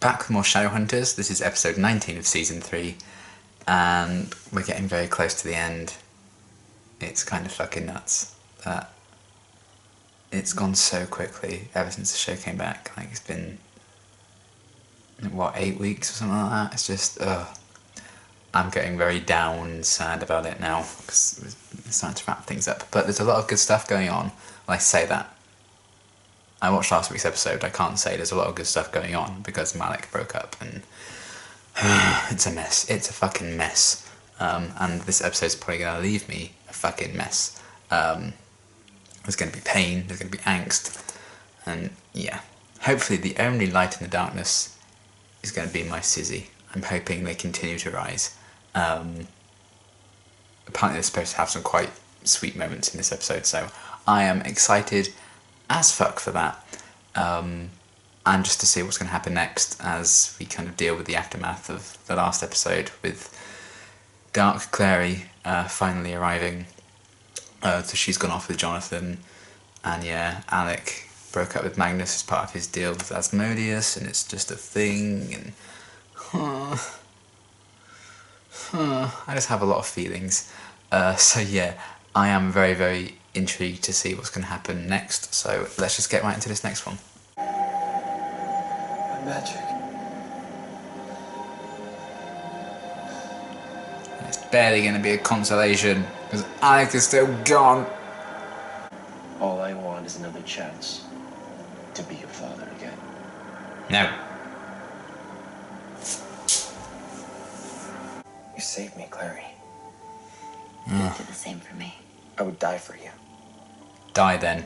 back with more Shadowhunters. This is episode 19 of season 3, and we're getting very close to the end. It's kind of fucking nuts that it's gone so quickly ever since the show came back. Like, it's been, what, 8 weeks or something like that? It's just, I'm getting very down and sad about it now, because we're starting to wrap things up. But there's a lot of good stuff going on. Well, I say that. I watched last week's episode. I can't say there's a lot of good stuff going on because Malik broke up and it's a mess. It's a fucking mess. And this episode's probably going to leave me a fucking mess. There's going to be pain, there's going to be angst, and yeah. Hopefully the only light in the darkness is going to be my Sizzy. I'm hoping they continue to rise. Apparently they're supposed to have some quite sweet moments in this episode, so I am excited as fuck for that, and just to see what's going to happen next as we kind of deal with the aftermath of the last episode with Dark Clary finally arriving. So she's gone off with Jonathan, and yeah, Alec broke up with Magnus as part of his deal with Asmodeus, and it's just a thing, and I just have a lot of feelings. So yeah, I am very, very intrigued to see what's going to happen next, so let's just get right into this next one. My magic. It's barely going to be a consolation, because Alec is still gone. All I want is another chance to be your father again. No. You saved me, Clary. You did the same for me. I would die for you. Die then.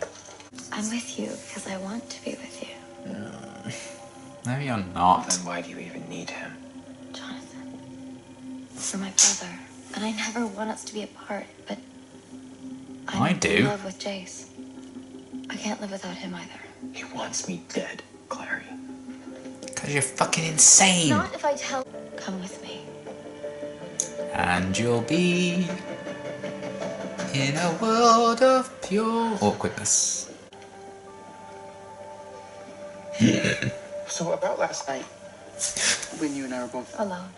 I'm with you because I want to be with you. No, you're not. Then why do you even need him? Jonathan. For my brother. And I never want us to be apart, but I do. I'm in love with Jace. I can't live without him either. He wants me dead, Clary. Because you're fucking insane. Not if I tell... Come with me. And you'll be in a world of pure awkwardness. So about last night, when you and I were both Alone.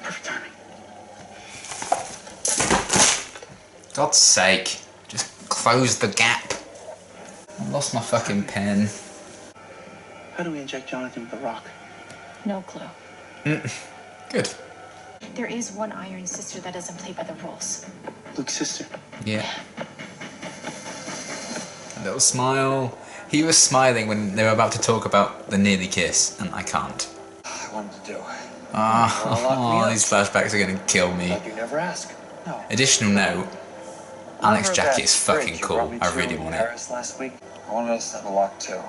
Perfect timing. God's sake, just close the gap. I lost my fucking pen. How do we inject Jonathan with the rock? No clue. Good. There is one Iron Sister that doesn't play by the rules. Luke's sister. Yeah. A little smile. He was smiling when they were about to talk about the nearly kiss, and I can't. I wanted to do. These flashbacks are gonna kill me. Like you never ask. No. Additional note, Alec's jacket is fucking cool. I really want it. Paris last week. I wanted us to have a lock too.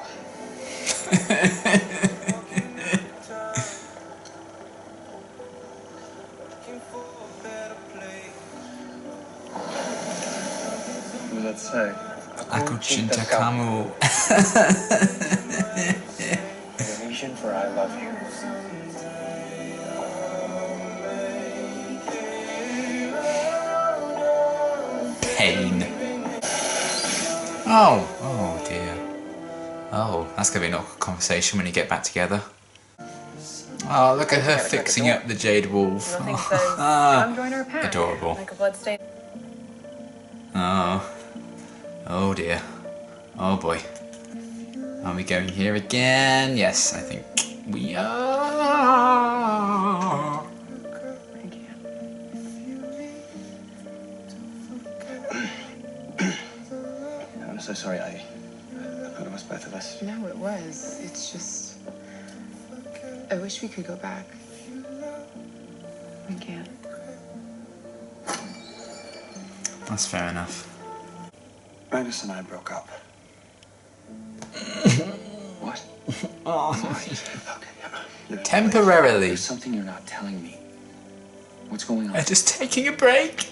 What does that say? Aku Cinta Kamu. Indonesian for I love you. Pain. Oh dear. Oh, that's gonna be an awkward conversation when you get back together. Oh, look at her fixing up the jade wolf. Nothing says, come join our pack. Adorable. Like a bloodstain. Oh dear. Oh boy. Are we going here again? Yes, I think we are. I can't. I'm so sorry. I thought it was both of us. No, it was. It's just... I wish we could go back. We can't. That's fair enough. Magnus and I broke up. What? Okay. Temporarily. There's something you're not telling me. What's going on? I'm just taking a break.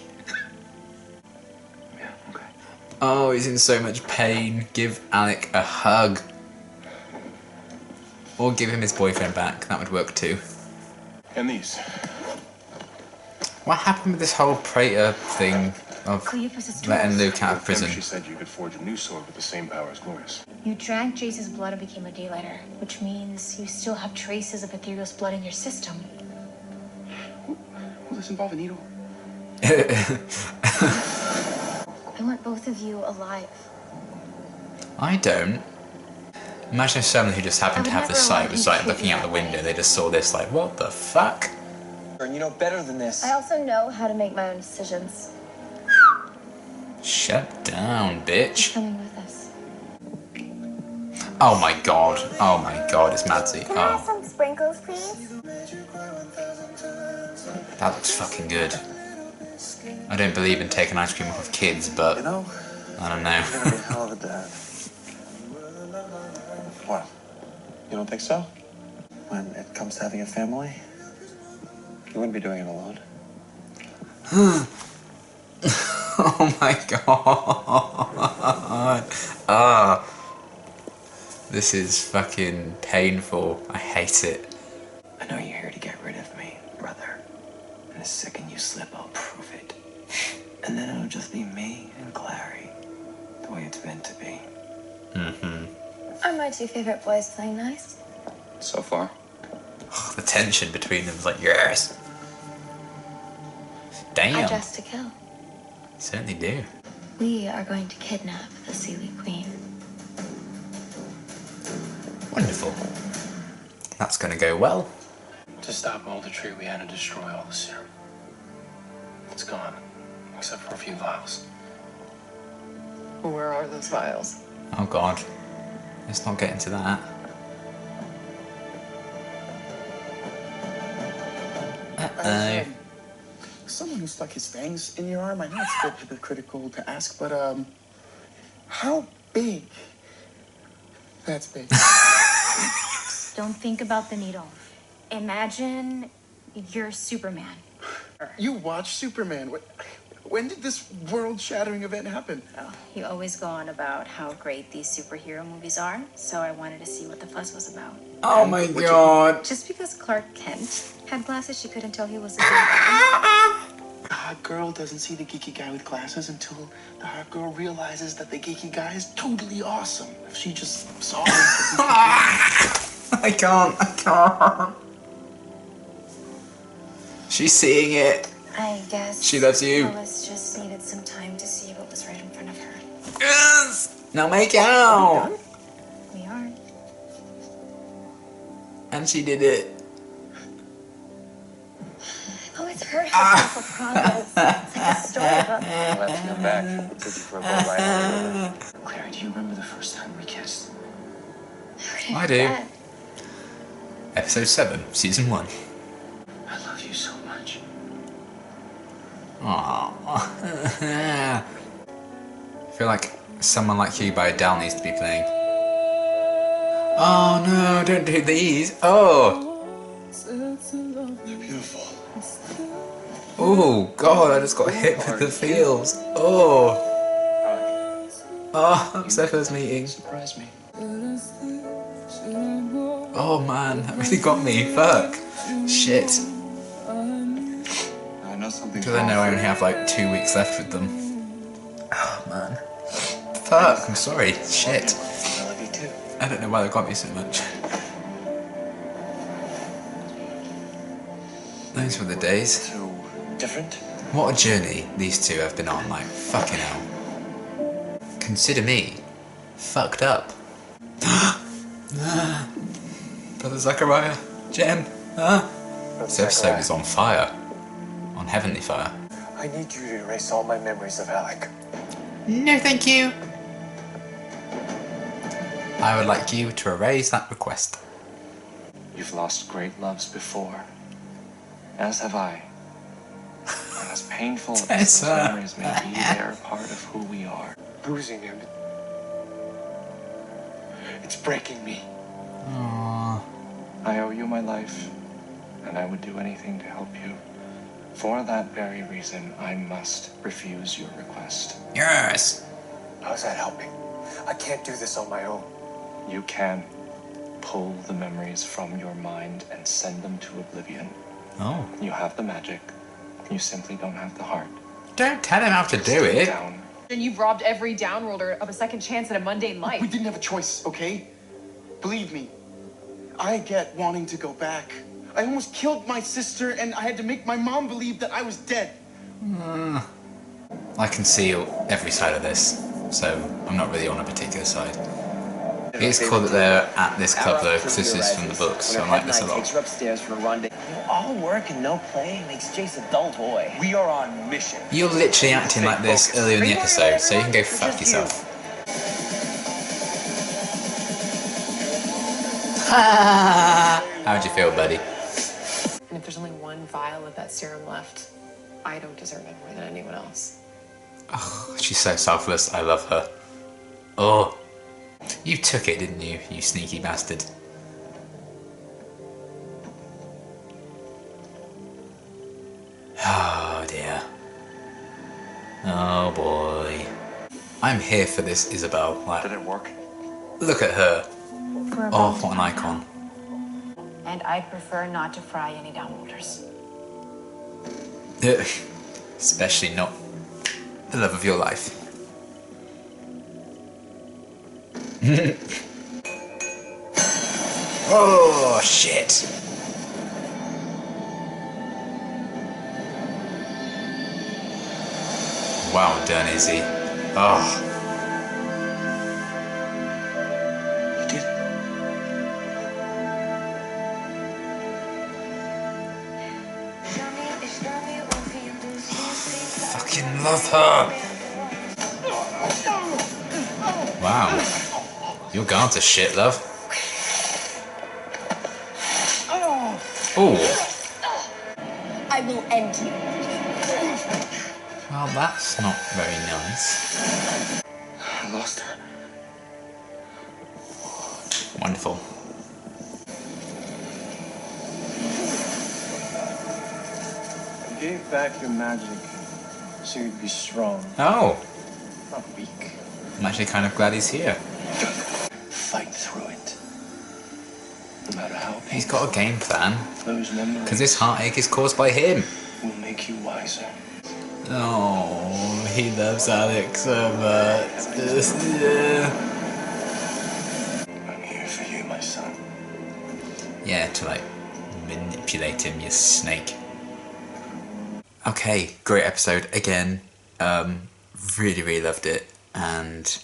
Yeah, okay. Oh, he's in so much pain. Give Alec a hug. Or give him his boyfriend back. That would work too. And these. What happened with this whole Praetor thing? of Cleopas' letting tools. Luke out of prison. She said you could forge a new sword with the same power as Glorious. You drank Jace's blood and became a daylighter, which means you still have traces of Ethereal's blood in your system. Will this involve a needle? I want both of you alive. I don't. Imagine if someone who just happened to have the sight was like looking out the window, they just saw this like, what the fuck? And you know better than this. I also know how to make my own decisions. Shut down, bitch. Coming with us. Oh my god. Oh my god, it's Madsy. Can I have Oh, some sprinkles, please? that looks fucking good. I don't believe in taking ice cream off of kids, but You know, I don't you're gonna be a know. hell of a dad. What? You don't think so? When it comes to having a family, you wouldn't be doing it alone. Oh my god. Ah. This is fucking painful. I hate it. I know you're here to get rid of me, brother. And the second you slip, I'll prove it. And then it'll just be me and Clary, the way it's meant to be. Are my two favorite boys playing nice? So far. The tension between them is like, yes. Damn. I dress to kill. Certainly do. We are going to kidnap the Sealy Queen. Wonderful. That's gonna go well. To stop all the tree, we had to destroy all the serum. It's gone, except for a few vials. Where are those vials? Oh god. Let's not get into that. Uh-oh. Someone who stuck his fangs in your arm. I know it's a bit hypocritical to ask, but how big? That's big. Don't think about the needle. Imagine you're Superman. You watch Superman. When did this world-shattering event happen? Oh, you always go on about how great these superhero movies are, so I wanted to see what the fuss was about. Oh my god. Just because Clark Kent had glasses, she couldn't tell he was a dude. The hot girl doesn't see the geeky guy with glasses until the hot girl realizes that the geeky guy is totally awesome. If she just saw him. I can't. She's seeing it. I guess She loves you. Lois just needed some time to see what was right in front of her. Yes! Now make out! We are. And she did it. Oh, it's her house of promise. It's like a storybook. Let's go back. Took you for a boat ride on the river. Clary, do you remember the first time we kissed? I do. Episode 7, Season 1. I love you so much. Aww. I feel like Someone Like You by Adele needs to be playing. Oh no, don't do these. Oh. You're beautiful. Oh god, I just got hit with the feels. Oh. Oh, I'm so first meeting. Surprise me. Oh man, that really got me. Fuck. Shit. I know something. Because I know I only have like 2 weeks left with them. Oh man. Fuck, I'm sorry. Shit. I love you too. I don't know why they got me so much. Those were the days. So different. What a journey these two have been on, like, fucking hell. Consider me fucked up. Brother Zachariah, Jem, This episode is on fire. On heavenly fire. I need you to erase all my memories of Alec. No, thank you. I would like you to erase that request. You've lost great loves before, as have I. And as painful as those Tessa. memories may be, they're part of who we are. Losing him. It's breaking me. Aww. I owe you my life, and I would do anything to help you. For that very reason, I must refuse your request. Yes. How's that helping? I can't do this on my own. You can pull the memories from your mind and send them to oblivion. Oh. You have the magic. You simply don't have the heart. Don't tell him how to do it. Down. And you've robbed every downworlder of a second chance at a mundane life. We didn't have a choice, okay? Believe me. I get wanting to go back. I almost killed my sister, and I had to make my mom believe that I was dead. I can see every side of this, so I'm not really on a particular side. It's cool that they're at this club though, because this is from the books, so I like this a lot. Takes her upstairs for a rendezvous. All work and no play makes Jace a dull boy. We are on mission. You're literally acting like this earlier in the episode, so you can go fuck yourself. How'd you feel, buddy? And if there's only one vial of that serum left, I don't deserve it more than anyone else. Oh, she's so selfless. I love her. Oh, you took it, didn't you, you sneaky bastard? Oh dear. Oh boy. I'm here for this Isabel. Like, Did it work? look at her. Oh, what an icon. And I'd prefer not to fry any downworlders. Especially not the love of your life. Oh shit. Wow done, Izzy. Oh. You did. Fucking love her. Wow. Your guards are shit, love. Oh. I will end you. Well, that's not very nice. I lost her. Wonderful. I gave back your magic so you'd be strong, Oh. not weak. I'm actually kind of glad he's here. Fight through it. No matter how painful. He's got a game plan. Those memories Because this heartache is caused by him. will make you wiser. Oh, he loves Alex so much. I'm here for you, my son. Yeah, to like manipulate him, you snake. Okay, great episode again. Really, really loved it, and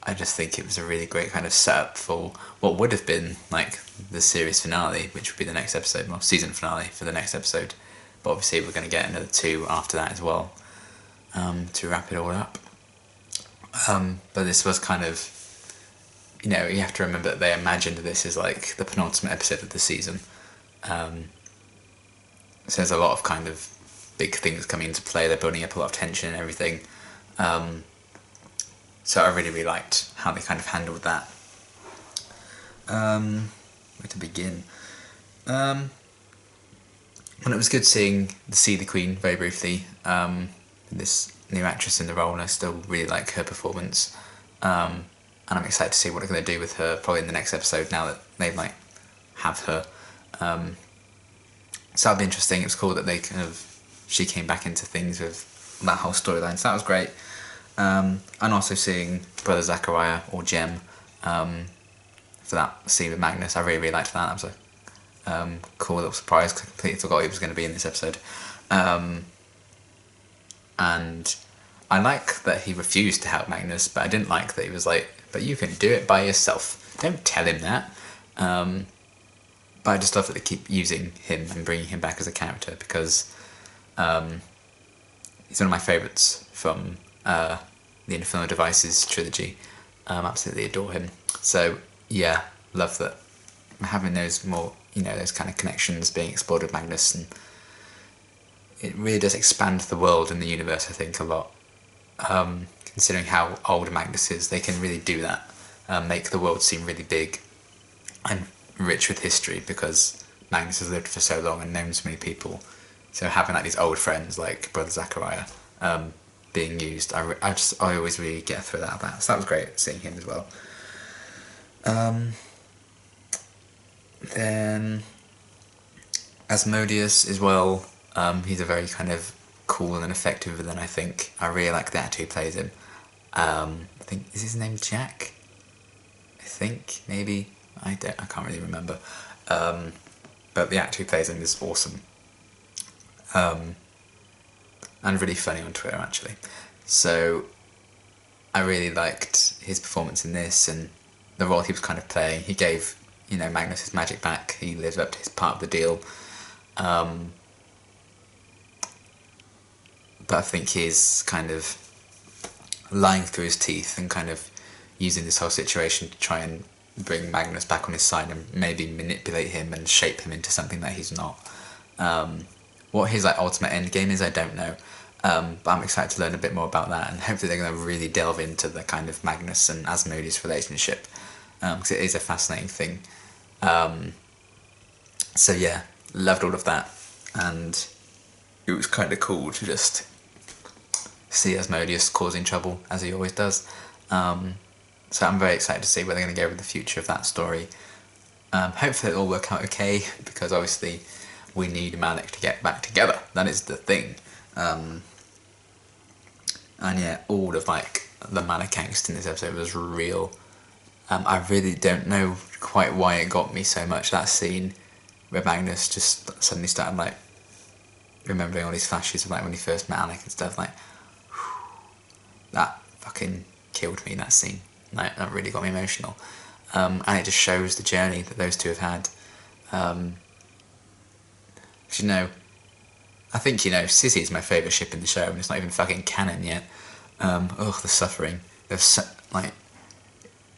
I just think it was a really great kind of setup for what would have been like the series finale, which would be the next episode, well, season finale for the next episode. But obviously we're going to get another 2 after that as well, to wrap it all up. But this was kind of, you know, you have to remember that they imagined this as like the penultimate episode of the season. So there's a lot of kind of big things coming into play. They're building up a lot of tension and everything. So I really, really liked how they kind of handled that. Where to begin? And it was good seeing the Queen very briefly. This new actress in the role, and I still really like her performance. And I'm excited to see what they're going to do with her probably in the next episode now that they like have her. So that'll be interesting. It was cool that she came back into things with that whole storyline. So that was great. And also seeing Brother Zachariah or Jem for that scene with Magnus. I really, really liked that. That was a cool little surprise. I completely forgot he was going to be in this episode. And I like that he refused to help Magnus, but I didn't like that he was like, but you can do it by yourself. Don't tell him that. But I just love that they keep using him and bringing him back as a character, because he's one of my favourites from the Infernal Devices trilogy. Absolutely adore him. So yeah, love that I'm having those more, those kind of connections being explored with Magnus, and it really does expand the world and the universe, I think, a lot. Considering how old Magnus is, they can really do that, make the world seem really big and rich with history, because Magnus has lived for so long and known so many people. So having like these old friends like Brother Zachariah being used, I always really get a thrill out of that. So that was great seeing him as well. Then Asmodeus as well. He's a very kind of cool and effective villain, I think. I really like the actor who plays him. I think, is his name Jack? I think, maybe. I can't really remember. But the actor who plays him is awesome. And really funny on Twitter, actually. So I really liked his performance in this and the role he was kind of playing. He gave, you know, Magnus his magic back. He lived up to his part of the deal. But I think he's kind of lying through his teeth and kind of using this whole situation to try and bring Magnus back on his side and maybe manipulate him and shape him into something that he's not. What his like ultimate end game is, I don't know. But I'm excited to learn a bit more about that, and hopefully they're going to really delve into the kind of Magnus and Asmodeus relationship, because it is a fascinating thing. So yeah, loved all of that, and it was kind of cool to just see Asmodeus causing trouble, as he always does. So I'm very excited to see where they're going to go with the future of that story. Hopefully it'll work out okay, because obviously we need Malik to get back together. That is the thing. And yeah, all of like the Malik angst in this episode was real. I really don't know quite why it got me so much, that scene where Magnus just suddenly started like remembering all these flashes of like when he first met Alec and stuff. Like, that fucking killed me, that scene. Like, that really got me emotional. And it just shows the journey that those two have had. You know, I think, you know, Sizzy is my favourite ship in the show, and it's not even fucking canon yet. Ugh, the suffering. There's like,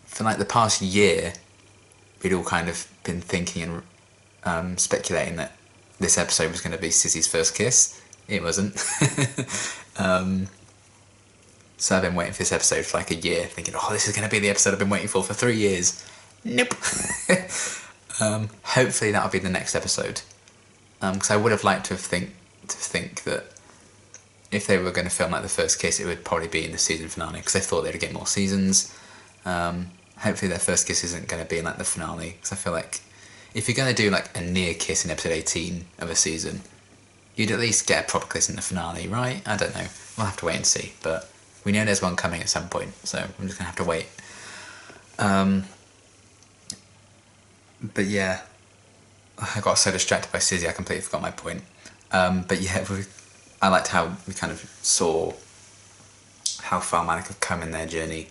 for like the past year, we'd all kind of been thinking and speculating that this episode was going to be Sizzy's first kiss. It wasn't. So I've been waiting for this episode for like a year, thinking, oh, this is going to be the episode I've been waiting for 3 years. Nope. Hopefully that'll be the next episode. Because I would have liked to think that if they were going to film like the first kiss, it would probably be in the season finale, because I thought they'd get more seasons. Hopefully their first kiss isn't going to be in like the finale, because I feel like if you're going to do like a near kiss in episode 18 of a season, you'd at least get a proper kiss in the finale, right? I don't know. We'll have to wait and see, but we know there's one coming at some point, so I'm just going to have to wait. But yeah, I got so distracted by Sizzy, I completely forgot my point. But yeah, I liked how we kind of saw how far Malik have come in their journey.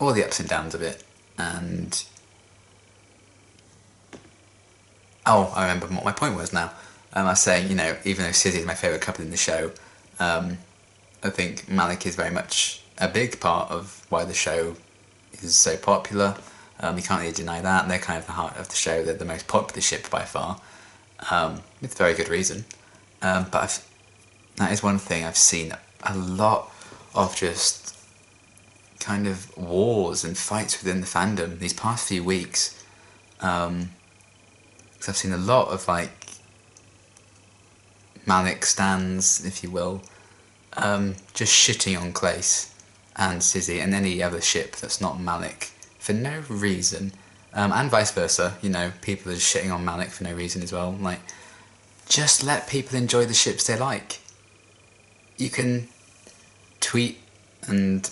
All the ups and downs of it, and oh, I remember what my point was now. I was saying, you know, even though Sizzy is my favourite couple in the show, I think Malik is very much a big part of why the show is so popular. You can't really deny that. They're kind of the heart of the show. They're the most popular ship by far, with very good reason. But that is one thing I've seen a lot of, just kind of wars and fights within the fandom these past few weeks. Because I've seen a lot of like Malik stans, if you will, just shitting on Clace and Sizzy and any other ship that's not Malik for no reason, and vice versa. You know, people are just shitting on Malik for no reason as well. Like, just let people enjoy the ships they like. You can tweet and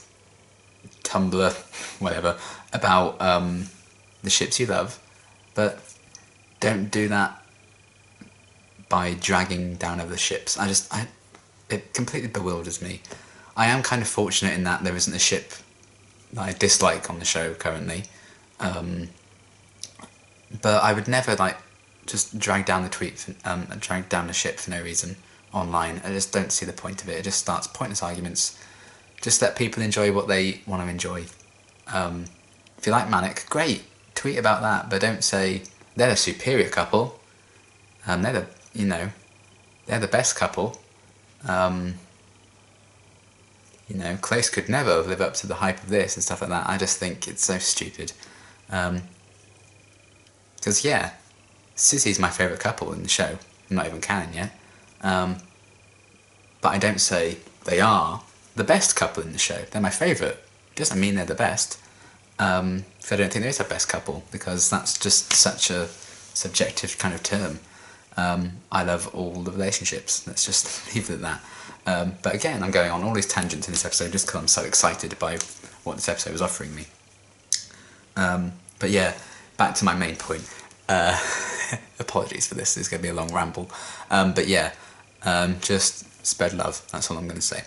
Tumblr, whatever, about the ships you love, but don't do that by dragging down other ships. It completely bewilders me. I am kind of fortunate in that there isn't a ship that I dislike on the show currently, but I would never like just drag down the ship for no reason online. I just don't see the point of it. It just starts pointless arguments. Just let people enjoy what they want to enjoy. If you like Malik, great, tweet about that, but don't say they're the superior couple. They're the best couple. You know, Clace could never live up to the hype of this and stuff like that. I just think it's so stupid. Because, yeah, Sizzy's my favourite couple in the show. I'm not even canon yet. But I don't say they are the best couple in the show. They're my favourite. Doesn't mean they're the best. So I don't think there is a best couple, because that's just such a subjective kind of term. I love all the relationships. Let's just leave it at that. But again, I'm going on all these tangents in this episode just because I'm so excited by what this episode was offering me. But yeah, back to my main point. Apologies for this, it's going to be a long ramble. But yeah, just spread love, that's all I'm going to say.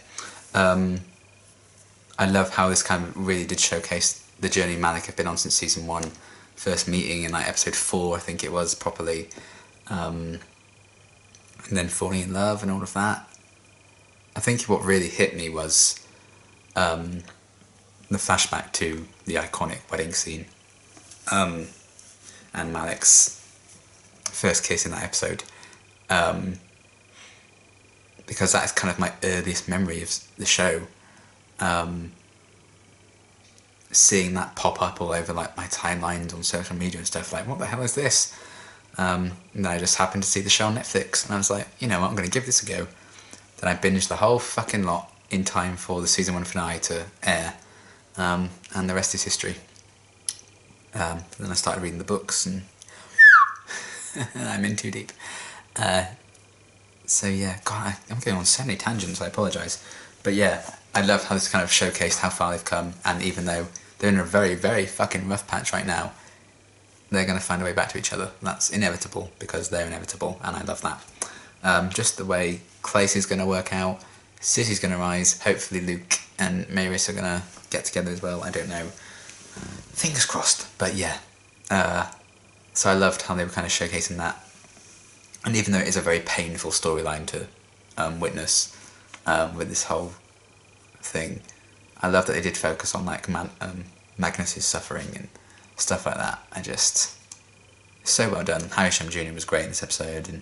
I love how this kind of really did showcase the journey Malik had been on since season 1. First meeting in like episode 4, I think it was, properly. And then falling in love and all of that. I think what really hit me was the flashback to the iconic wedding scene. And Malik's first kiss in that episode. Because that is kind of my earliest memory of the show. Seeing that pop up all over like my timelines on social media and stuff, like, what the hell is this? And then I just happened to see the show on Netflix, and I was like, you know what, I'm going to give this a go. Then I binged the whole fucking lot in time for the season 1 finale to air, and the rest is history. Then I started reading the books, and I'm in too deep. So yeah, God, I'm going on so many tangents, I apologise. But yeah, I love how this kind of showcased how far they've come, and even though they're in a very, very fucking rough patch right now, they're going to find a way back to each other. That's inevitable, because they're inevitable, and I love that. Just the way Clay's going to work out, Sizzy's going to rise, hopefully Luke and Maris are going to get together as well, I don't know. Fingers crossed, but yeah. So I loved how they were kind of showcasing that. And even though it is a very painful storyline to witness with this whole thing, I love that they did focus on like Magnus's suffering and stuff like that. So well done. Harisham Jr. was great in this episode, and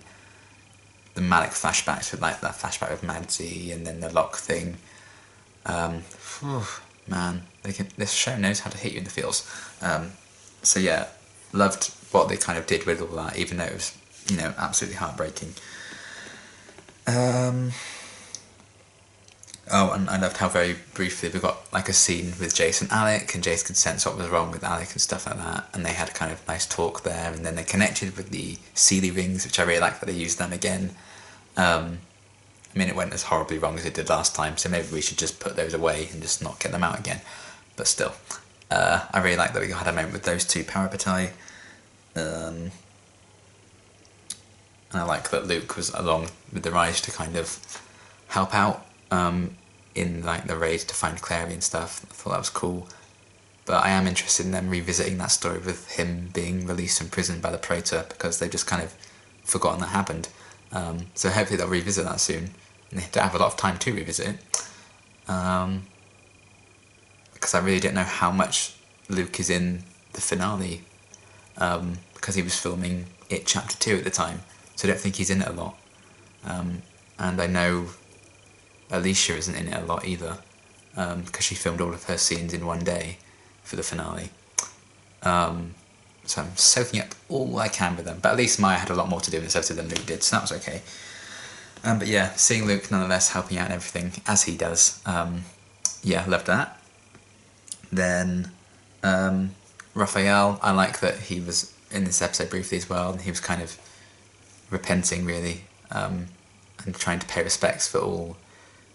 the Malik flashbacks with like that flashback with Madsy and then the lock thing. Man, this show knows how to hit you in the feels. So yeah, loved what they kind of did with all that, even though it was, you know, absolutely heartbreaking. Oh, and I loved how very briefly we got like a scene with Jace and Alec, and Jace could sense what was wrong with Alec and stuff like that, and they had a kind of nice talk there, and then they connected with the Sealy rings, which I really like that they used them again. I mean, it went as horribly wrong as it did last time, so maybe we should just put those away and just not get them out again. But still, I really like that we had a moment with those two Parabatai. And I like that Luke was along with the Rise to kind of help out in like the raid to find Clary and stuff. I thought that was cool. But I am interested in them revisiting that story with him being released from prison by the Praetor, because they've just kind of forgotten that happened. So hopefully they'll revisit that soon. And they don't have a lot of time to revisit it. Because I really don't know how much Luke is in the finale. Because he was filming it chapter 2 at the time. So I don't think he's in it a lot. And I know Alicia isn't in it a lot either, because she filmed all of her scenes in one day for the finale. So I'm soaking up all I can with them. But at least Maya had a lot more to do in this episode than Luke did, so that was okay. But yeah, seeing Luke nonetheless helping out and everything, as he does, yeah, loved that. Then Raphael, I like that he was in this episode briefly as well, and he was kind of repenting really, and trying to pay respects for all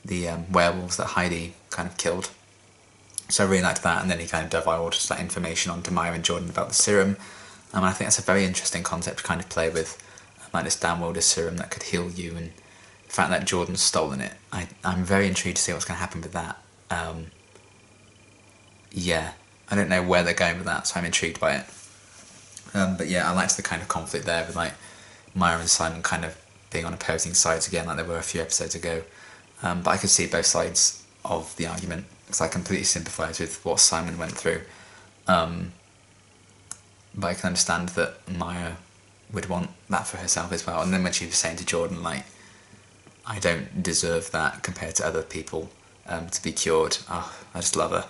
the werewolves that Heidi kind of killed. So I really liked that, and then he kind of divulged that information onto Maya and Jordan about the serum. And I think that's a very interesting concept to kind of play with, like this downworlder serum that could heal you, and the fact that Jordan's stolen it. I'm very intrigued to see what's going to happen with that. Yeah, I don't know where they're going with that, so I'm intrigued by it. But yeah, I liked the kind of conflict there with like Maya and Simon kind of being on opposing sides again, like they were a few episodes ago. But I could see both sides of the argument, because I completely sympathise with what Simon went through. But I can understand that Maya would want that for herself as well. And then when she was saying to Jordan, like, I don't deserve that compared to other people to be cured. Oh, I just love her.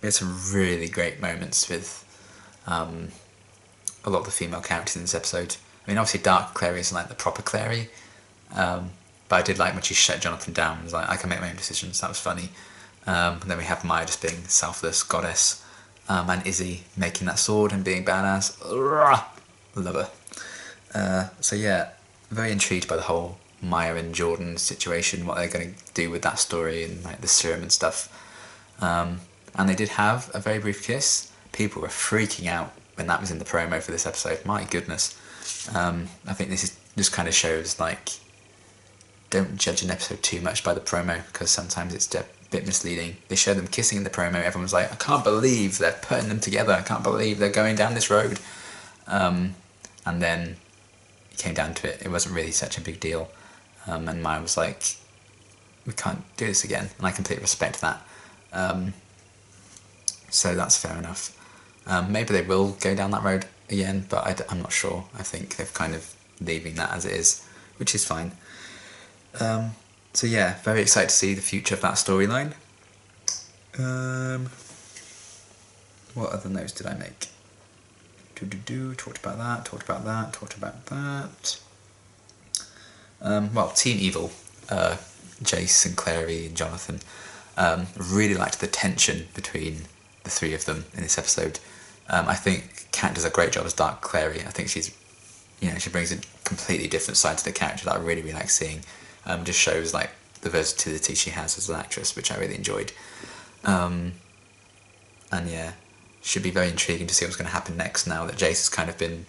It's some really great moments with a lot of the female characters in this episode. I mean, obviously Dark Clary isn't like the proper Clary, but I did like when she shut Jonathan down and was like, I can make my own decisions. That was funny. And then we have Maya just being selfless goddess, and Izzy making that sword and being badass. Love her. So yeah, very intrigued by the whole Maya and Jordan situation, what they're going to do with that story and like the serum and stuff. And they did have a very brief kiss. People were freaking out when that was in the promo for this episode. My goodness. I think this just kind of shows like, don't judge an episode too much by the promo, because sometimes it's a bit misleading. They showed them kissing in the promo. Everyone's like, I can't believe they're putting them together. I can't believe they're going down this road. And then it came down to it. It wasn't really such a big deal. And Maya was like, we can't do this again. And I completely respect that. So that's fair enough. Maybe they will go down that road again, but I'm not sure. I think they're kind of leaving that as it is, which is fine. So yeah, very excited to see the future of that storyline. What other notes did I make? Talked about that. Well, Team Evil, Jace and Clary and Jonathan, really liked the tension between the three of them in this episode. I think Kat does a great job as Dark Clary. I think she's, she brings a completely different side to the character that I really, really like seeing. Just shows like the versatility she has as an actress, which I really enjoyed. And yeah, should be very intriguing to see what's going to happen next now that Jace has kind of been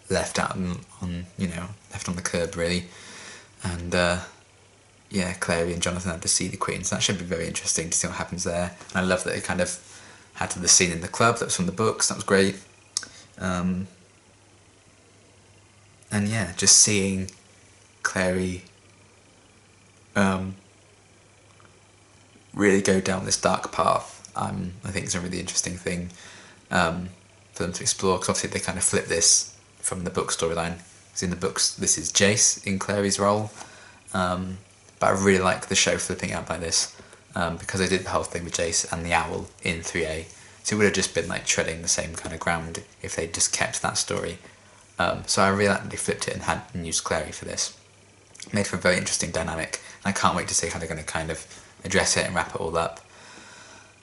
left out left on the curb really. And yeah, Clary and Jonathan had to see the Queen, so that should be very interesting to see what happens there. And I love that it kind of had the scene in the club that was from the books. That was great. And yeah, just seeing Clary really go down this dark path, I think is a really interesting thing for them to explore, because obviously they kind of flip this from the book storyline, because in the books this is Jace in Clary's role, but I really like the show flipping out like this, because they did the whole thing with Jace and the owl in 3A, so it would have just been like treading the same kind of ground if they just kept that story. So I really like that they flipped it and used Clary for this. Made for a very interesting dynamic, and I can't wait to see how they're going to kind of address it and wrap it all up.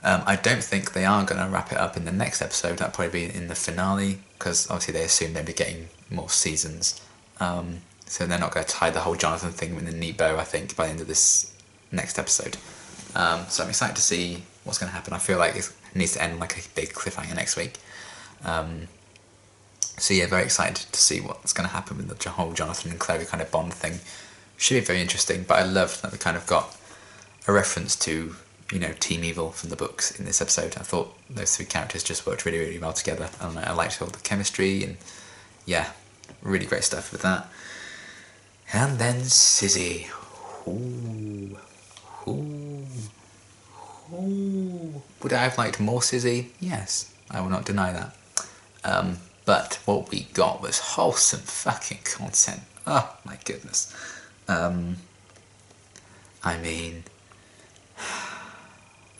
I don't think they are going to wrap it up in the next episode. That'll probably be in the finale, because obviously they assume they'll be getting more seasons. So they're not going to tie the whole Jonathan thing with a neat bow, I think, by the end of this next episode. So I'm excited to see what's going to happen. I feel like it needs to end like a big cliffhanger next week. So yeah, very excited to see what's going to happen with the whole Jonathan and Clary kind of bond thing. Should be very interesting, but I love that we kind of got a reference to, Team Evil from the books in this episode. I thought those three characters just worked really, really well together, and I liked all the chemistry, and yeah, really great stuff with that. And then Sizzy. Ooh. Would I have liked more Sizzy? Yes, I will not deny that. But what we got was wholesome fucking content. Oh my goodness. I mean,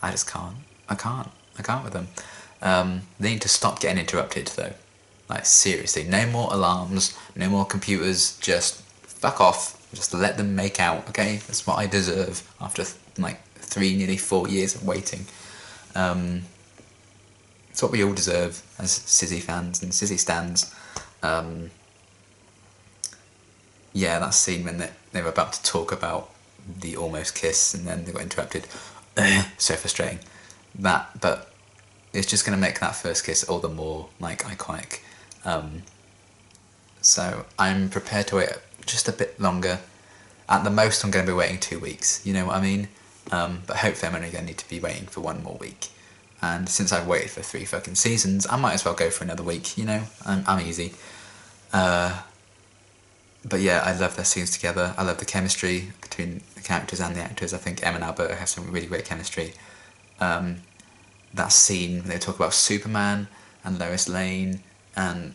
I just can't. I can't with them. They need to stop getting interrupted though. Like seriously, no more alarms, no more computers, just fuck off. Just let them make out, okay? That's what I deserve after like 3, nearly 4 years of waiting. It's what we all deserve as Sizzy fans and Sizzy stans. Yeah, that scene when they were about to talk about the almost kiss and then they got interrupted. So frustrating. But it's just going to make that first kiss all the more like iconic. So I'm prepared to wait just a bit longer. At the most I'm going to be waiting 2 weeks, you know what I mean? But hopefully I'm only going to need to be waiting for 1 more week. And since I've waited for 3 fucking seasons, I might as well go for another week, I'm easy. But yeah, I love their scenes together. I love the chemistry between the characters and the actors. I think Em and Alberta have some really great chemistry. That scene when they talk about Superman and Lois Lane, and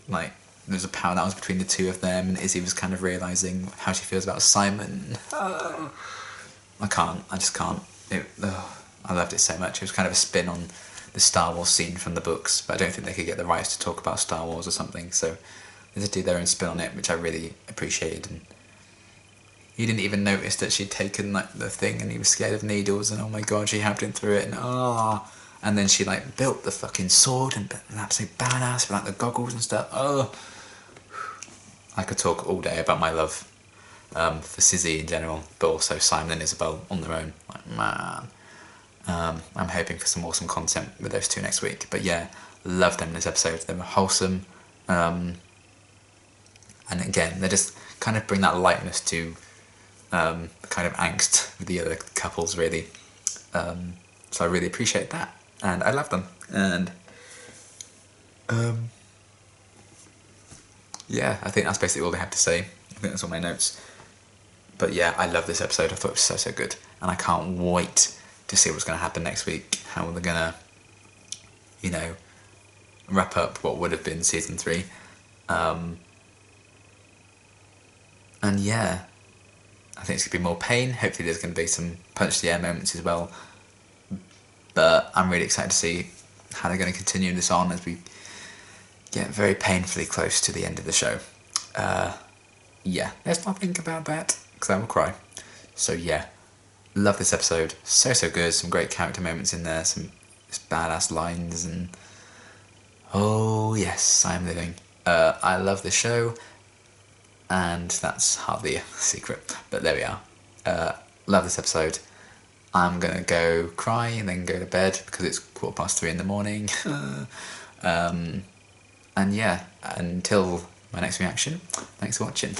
like there's a power that was between the two of them, and Izzy was kind of realising how she feels about Simon. I just can't. I loved it so much. It was kind of a spin on the Star Wars scene from the books, but I don't think they could get the rights to talk about Star Wars or something, so they just did their own spin on it, which I really appreciated. And he didn't even notice that she'd taken like the thing and he was scared of needles, and oh my god, she helped him through it, and then she like built the fucking sword and an absolute badass with like the goggles and stuff. I could talk all day about my love for Sizzy in general, but also Simon and Isabel on their own. Like, man. I'm hoping for some awesome content with those two next week. But yeah, loved them in this episode. They were wholesome. And again, they just kind of bring that lightness to kind of angst with the other couples, really. So I really appreciate that. And I love them. And yeah, I think that's basically all they have to say. I think that's all my notes. But yeah, I love this episode. I thought it was so good. And I can't wait to see what's going to happen next week. How they're going to, you know, wrap up what would have been season 3. And yeah, I think it's going to be more pain. Hopefully there's going to be some punch the air moments as well. But I'm really excited to see how they're going to continue this on as we get very painfully close to the end of the show. Yeah, let's not think about that, because I will cry. So yeah, love this episode. So good. Some great character moments in there. Some badass lines. And oh yes, I'm living. I love this show. And that's hardly a secret. But there we are. Love this episode. I'm going to go cry and then go to bed because it's 3:15 in the morning. And yeah, until my next reaction, thanks for watching.